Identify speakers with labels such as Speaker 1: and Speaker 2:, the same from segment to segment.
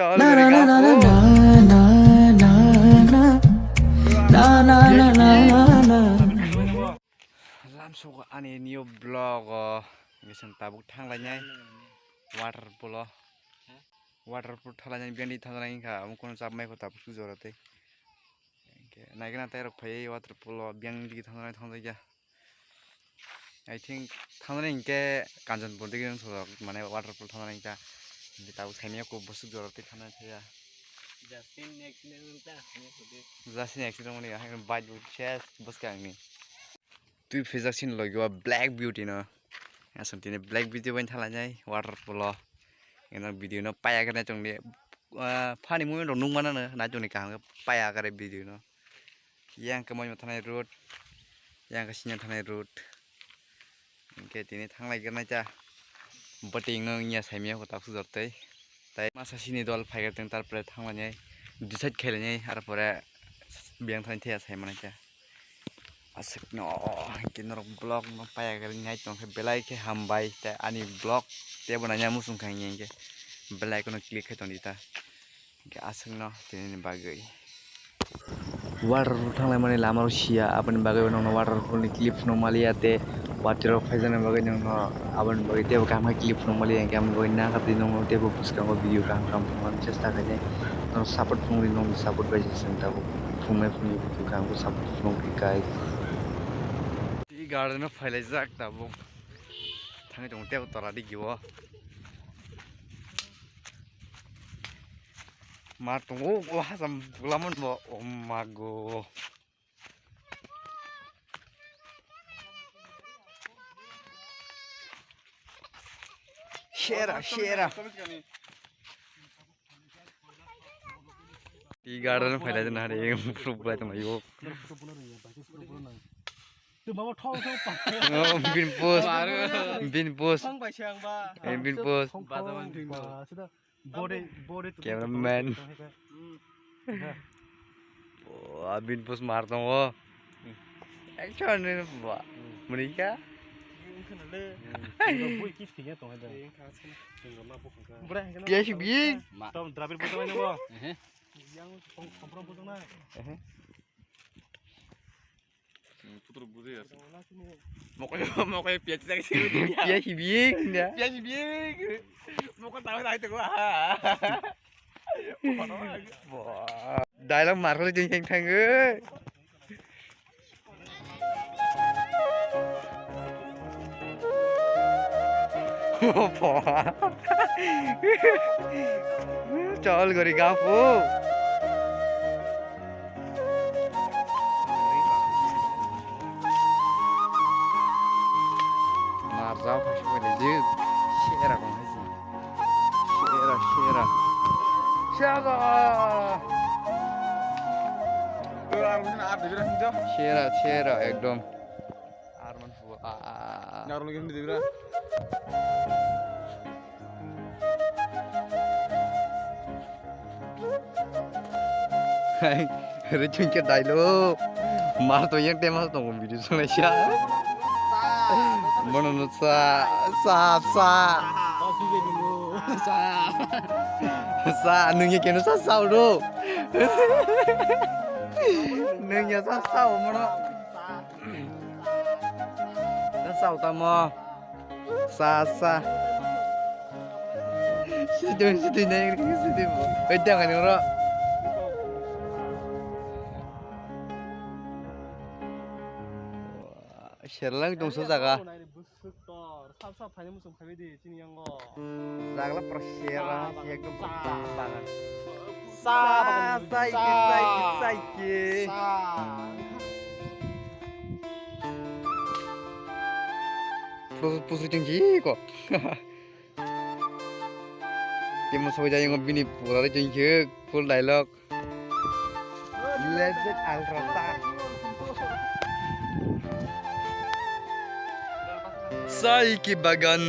Speaker 1: चल
Speaker 2: Na
Speaker 1: गरे
Speaker 2: na na na
Speaker 1: गाँव
Speaker 2: na na na na na na na na na.
Speaker 1: लामसोको अनि न्यू ब्लग गेसन ताबुक थांलायनाय वाटरफुल थालायनाय बियानि थांलायनाय का मुकोन जाब माइखौ ताबुक जरते नायगोन आते रख फै वाटरफुल बियां दिगि थांलायनाय I think थांलायनाय इनके कांचनपुर दिगि सर माने वाटरफुल थांलायनाय का ताबुक साइनिया को बसु जरते थांनाय थाया जासिन एक्सिडेंट माने बाइक चेस बस का आंनि तुई फेजासिन लगवा ब्लैक ब्यूटी न असंतिने ब्लैक ब्यूटी बन थालायनाय वाटरफुल एना भिडियो न पाया गने चंगले फानि मुमे न नुंगमाना न ना जनि का पाया गरे भिडियो न yang ke मोय थानाय रोड yang के सिना थानाय रोड इनके तिने थांलाय गरनाय जा बटिंग न इया साइमिया को ताकु जरतै ताय मासासिनि दल फाइगरजों तारपरे थांलायनाय डिसाइड खेलनाय आरो परे बियां थानाय थाया साइमानाय जा asik no kinor blog no paya gari ngai tong ke belai ke hambai ta ani blog te bonanya musung kang yenge belai kono klik ke tong dita ke asik no tini bagai water thang lai mane lama sia aban bagai no water ni clip no malia te water phaijan bagai no aban bagai te kam ha clip no malia ke am bagai na khati no te bo puska ko video kam kam man chesta ka no support phung ri no support bai sing ta bo phumai phumi video kam ko support phung ri guys garden फैलाय जाक दाबो थाङै दं तेव तरा दिगियो मार दङ हासाम बुलामोन बो मागो शेरा टी गार्डन फैलाय जना रे प्रुफ बुलाय दं यो bin bos cameraman bin bos mar dong action ni mereka dia sih bing putar budi ya mau kayak piaci lagi sih piaci bing mau kau tahu itu gua dialog marker jeng thang चल गरी गाफो Marza pas boleh je share kong haji share ekdom arman fu ngaron lagi di dibra hai recun ke dialog mar to yang tema to video sunai sia Mono sa nungnya kena sa do nungnya sa mono sa utama sa situ naik situ beda kan ora Sherlang dong so jaga Zagla pershera ekdom banget saiki Pusru jengki kok Dia mau saja yang ngobini pura jengki full dialog Legend Alrata Saiki bagan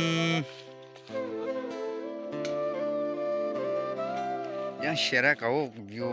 Speaker 1: yang share kau view